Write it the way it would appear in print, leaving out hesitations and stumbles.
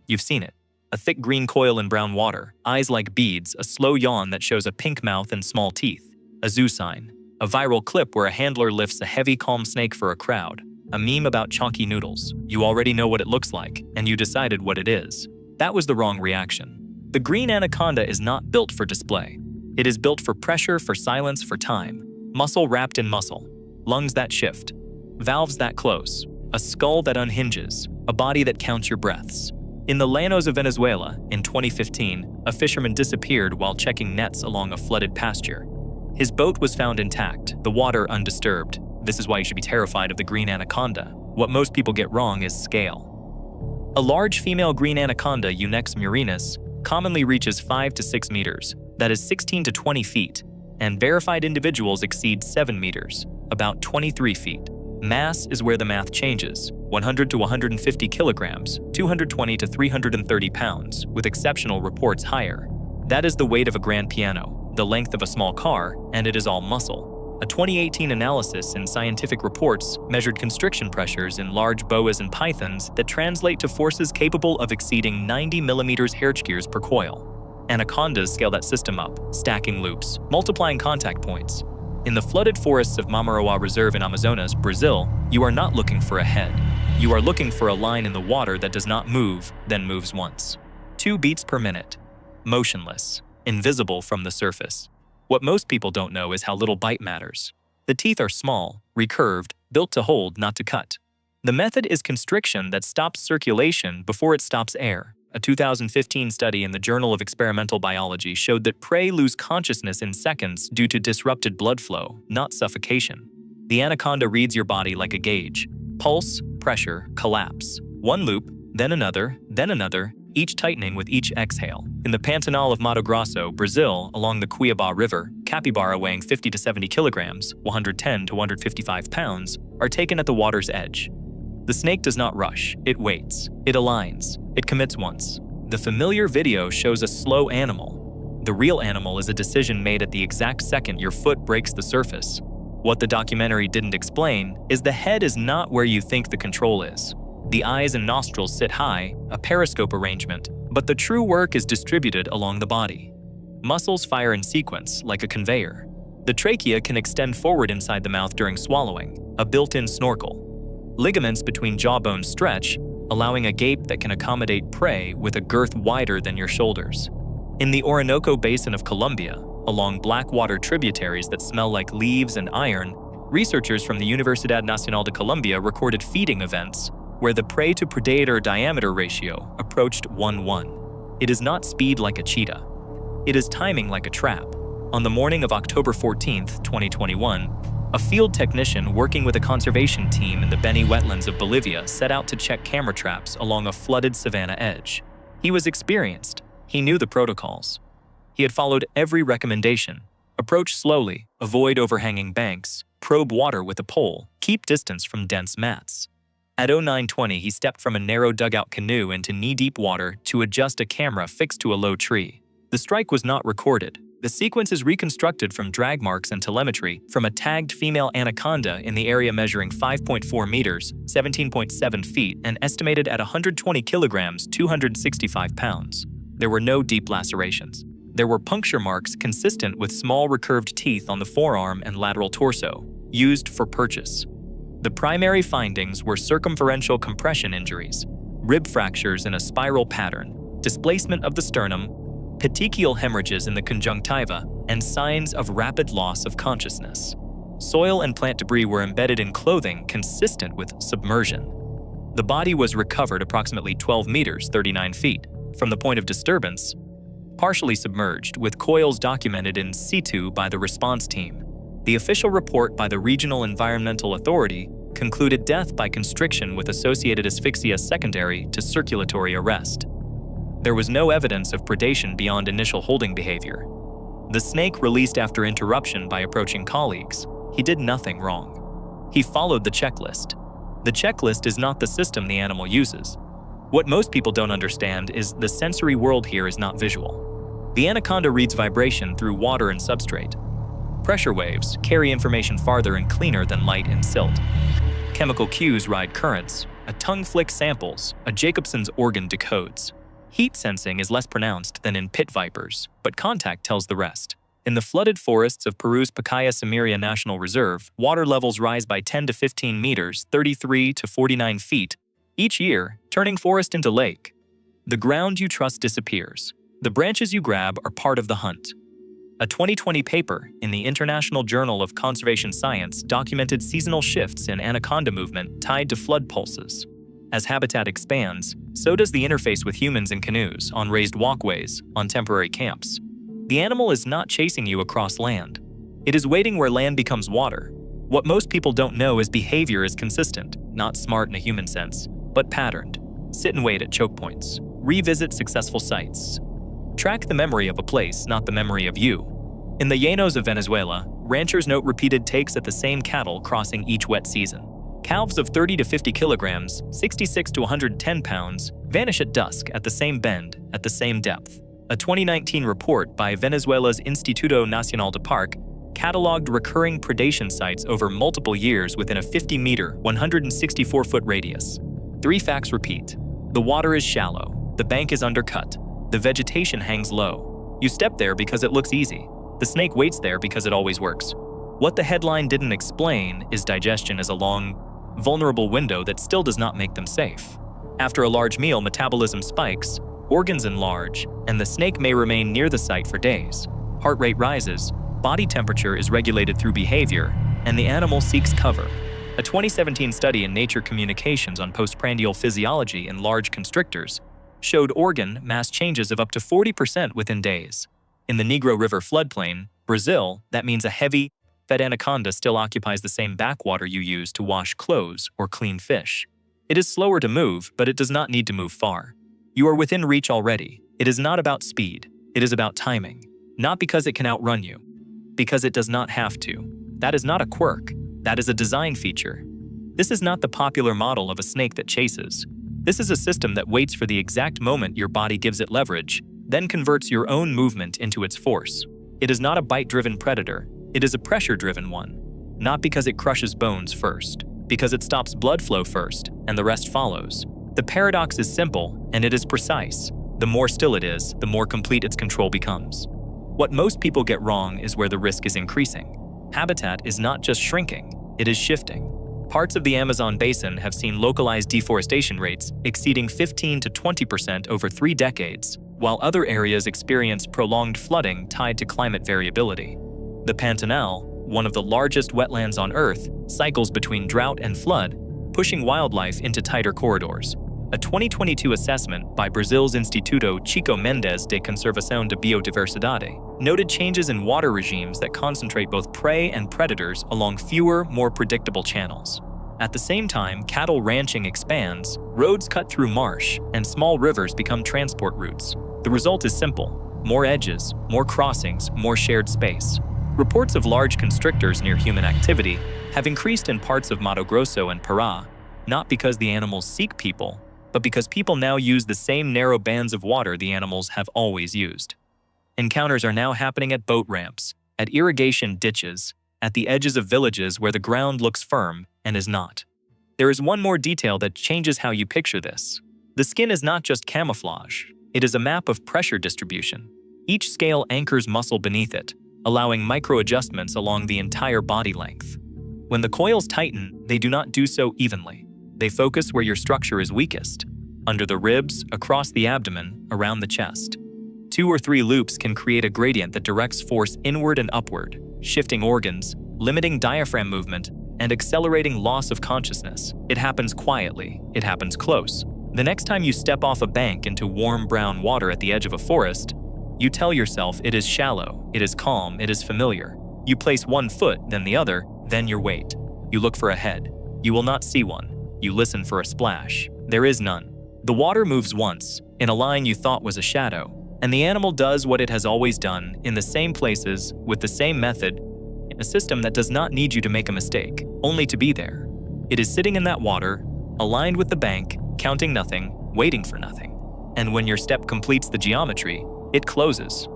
You've seen it. A thick green coil in brown water, eyes like beads, a slow yawn that shows a pink mouth and small teeth. A zoo sign. A viral clip where a handler lifts a heavy, calm snake for a crowd. A meme about chalky noodles. You already know what it looks like, and you decided what it is. That was the wrong reaction. The green anaconda is not built for display. It is built for pressure, for silence, for time. Muscle wrapped in muscle. Lungs that shift. Valves that close. A skull that unhinges. A body that counts your breaths. In the Llanos of Venezuela, in 2015, a fisherman disappeared while checking nets along a flooded pasture. His boat was found intact, the water undisturbed. This is why you should be terrified of the green anaconda. What most people get wrong is scale. A large female green anaconda, Eunectes murinus, commonly reaches 5 to 6 meters, that is 16 to 20 feet, and verified individuals exceed 7 meters, about 23 feet. Mass is where the math changes, 100 to 150 kilograms, 220 to 330 pounds, with exceptional reports higher. That is the weight of a grand piano, the length of a small car, and it is all muscle. A 2018 analysis in Scientific Reports measured constriction pressures in large boas and pythons that translate to forces capable of exceeding 90 millimeters Hertzgears per coil. Anacondas scale that system up, stacking loops, multiplying contact points. In the flooded forests of Mamaroa Reserve in Amazonas, Brazil, you are not looking for a head. You are looking for a line in the water that does not move, then moves once. 2 beats per minute. Motionless, invisible from the surface. What most people don't know is how little bite matters. The teeth are small, recurved, built to hold, not to cut. The method is constriction that stops circulation before it stops air. A 2015 study in the Journal of Experimental Biology showed that prey lose consciousness in seconds due to disrupted blood flow, not suffocation. The anaconda reads your body like a gauge. Pulse, pressure, collapse. One loop, then another, each tightening with each exhale. In the Pantanal of Mato Grosso, Brazil, along the Cuiabá River, capybara weighing 50 to 70 kilograms, 110 to 155 pounds, are taken at the water's edge. The snake does not rush, it waits, it aligns, it commits once. The familiar video shows a slow animal. The real animal is a decision made at the exact second your foot breaks the surface. What the documentary didn't explain is the head is not where you think the control is. The eyes and nostrils sit high, a periscope arrangement, but the true work is distributed along the body. Muscles fire in sequence, like a conveyor. The trachea can extend forward inside the mouth during swallowing, a built-in snorkel. Ligaments between jawbones stretch, allowing a gape that can accommodate prey with a girth wider than your shoulders. In the Orinoco Basin of Colombia, along black water tributaries that smell like leaves and iron, researchers from the Universidad Nacional de Colombia recorded feeding events where the prey-to-predator diameter ratio approached 1:1. It is not speed like a cheetah. It is timing like a trap. On the morning of October 14, 2021, a field technician working with a conservation team in the Beni wetlands of Bolivia set out to check camera traps along a flooded savanna edge. He was experienced. He knew the protocols. He had followed every recommendation. Approach slowly, avoid overhanging banks, probe water with a pole, keep distance from dense mats. At 09:20, he stepped from a narrow dugout canoe into knee-deep water to adjust a camera fixed to a low tree. The strike was not recorded. The sequence is reconstructed from drag marks and telemetry from a tagged female anaconda in the area measuring 5.4 meters, 17.7 feet, and estimated at 120 kilograms, 265 pounds. There were no deep lacerations. There were puncture marks consistent with small recurved teeth on the forearm and lateral torso, used for purchase. The primary findings were circumferential compression injuries, rib fractures in a spiral pattern, displacement of the sternum, petechial hemorrhages in the conjunctiva, and signs of rapid loss of consciousness. Soil and plant debris were embedded in clothing consistent with submersion. The body was recovered approximately 12 meters, 39 feet, from the point of disturbance, partially submerged, with coils documented in situ by the response team. The official report by the Regional Environmental Authority concluded death by constriction with associated asphyxia secondary to circulatory arrest. There was no evidence of predation beyond initial holding behavior. The snake released after interruption by approaching colleagues. He did nothing wrong. He followed the checklist. The checklist is not the system the animal uses. What most people don't understand is the sensory world here is not visual. The anaconda reads vibration through water and substrate. Pressure waves carry information farther and cleaner than light and silt. Chemical cues ride currents, A tongue flick samples, a Jacobson's organ decodes. Heat sensing is less pronounced than in pit vipers, but contact tells the rest. In the flooded forests of Peru's Pacaya-Samiria National Reserve, water levels rise by 10 to 15 meters, 33 to 49 feet, each year, turning forest into lake. The ground you trust disappears. The branches you grab are part of the hunt. A 2020 paper in the International Journal of Conservation Science documented seasonal shifts in anaconda movement tied to flood pulses. As habitat expands, so does the interface with humans in canoes, on raised walkways, on temporary camps. The animal is not chasing you across land. It is waiting where land becomes water. What most people don't know is behavior is consistent, not smart in a human sense, but patterned. Sit and wait at choke points. Revisit successful sites. Track the memory of a place, not the memory of you. In the llanos of Venezuela, ranchers note repeated takes at the same cattle crossing each wet season. Calves of 30 to 50 kilograms, 66 to 110 pounds, vanish at dusk at the same bend, at the same depth. A 2019 report by Venezuela's Instituto Nacional de Parque cataloged recurring predation sites over multiple years within a 50-meter, 164-foot radius. 3 facts repeat. The water is shallow. The bank is undercut. The vegetation hangs low. You step there because it looks easy. The snake waits there because it always works. What the headline didn't explain is digestion is a long, vulnerable window that still does not make them safe. After a large meal, metabolism spikes, organs enlarge, and the snake may remain near the site for days. Heart rate rises, body temperature is regulated through behavior, and the animal seeks cover. A 2017 study in Nature Communications on postprandial physiology in large constrictors showed organ mass changes of up to 40% within days. In the Negro River floodplain, Brazil, that means a heavy, fed anaconda still occupies the same backwater you use to wash clothes or clean fish. It is slower to move, but it does not need to move far. You are within reach already. It is not about speed. It is about timing. Not because it can outrun you. Because it does not have to. That is not a quirk. That is a design feature. This is not the popular model of a snake that chases. This is a system that waits for the exact moment your body gives it leverage, then converts your own movement into its force. It is not a bite-driven predator. It is a pressure-driven one. Not because it crushes bones first, because it stops blood flow first, and the rest follows. The paradox is simple, and it is precise. The more still it is, the more complete its control becomes. What most people get wrong is where the risk is increasing. Habitat is not just shrinking, it is shifting. Parts of the Amazon basin have seen localized deforestation rates exceeding 15 to 20% over 3 decades, while other areas experience prolonged flooding tied to climate variability. The Pantanal, one of the largest wetlands on Earth, cycles between drought and flood, pushing wildlife into tighter corridors. A 2022 assessment by Brazil's Instituto Chico Mendes de Conservação de Biodiversidade noted changes in water regimes that concentrate both prey and predators along fewer, more predictable channels. At the same time, cattle ranching expands, roads cut through marsh, and small rivers become transport routes. The result is simple: more edges, more crossings, more shared space. Reports of large constrictors near human activity have increased in parts of Mato Grosso and Pará, not because the animals seek people, but because people now use the same narrow bands of water the animals have always used. Encounters are now happening at boat ramps, at irrigation ditches, at the edges of villages where the ground looks firm and is not. There is one more detail that changes how you picture this. The skin is not just camouflage, it is a map of pressure distribution. Each scale anchors muscle beneath it, allowing micro-adjustments along the entire body length. When the coils tighten, they do not do so evenly. They focus where your structure is weakest, under the ribs, across the abdomen, around the chest. 2 or 3 loops can create a gradient that directs force inward and upward, shifting organs, limiting diaphragm movement, and accelerating loss of consciousness. It happens quietly. It happens close. The next time you step off a bank into warm brown water at the edge of a forest, you tell yourself it is shallow, it is calm, it is familiar. You place one foot, then the other, then your weight. You look for a head. You will not see one. You listen for a splash. There is none. The water moves once, in a line you thought was a shadow, and the animal does what it has always done, in the same places, with the same method, in a system that does not need you to make a mistake, only to be there. It is sitting in that water, aligned with the bank, counting nothing, waiting for nothing. And when your step completes the geometry, it closes.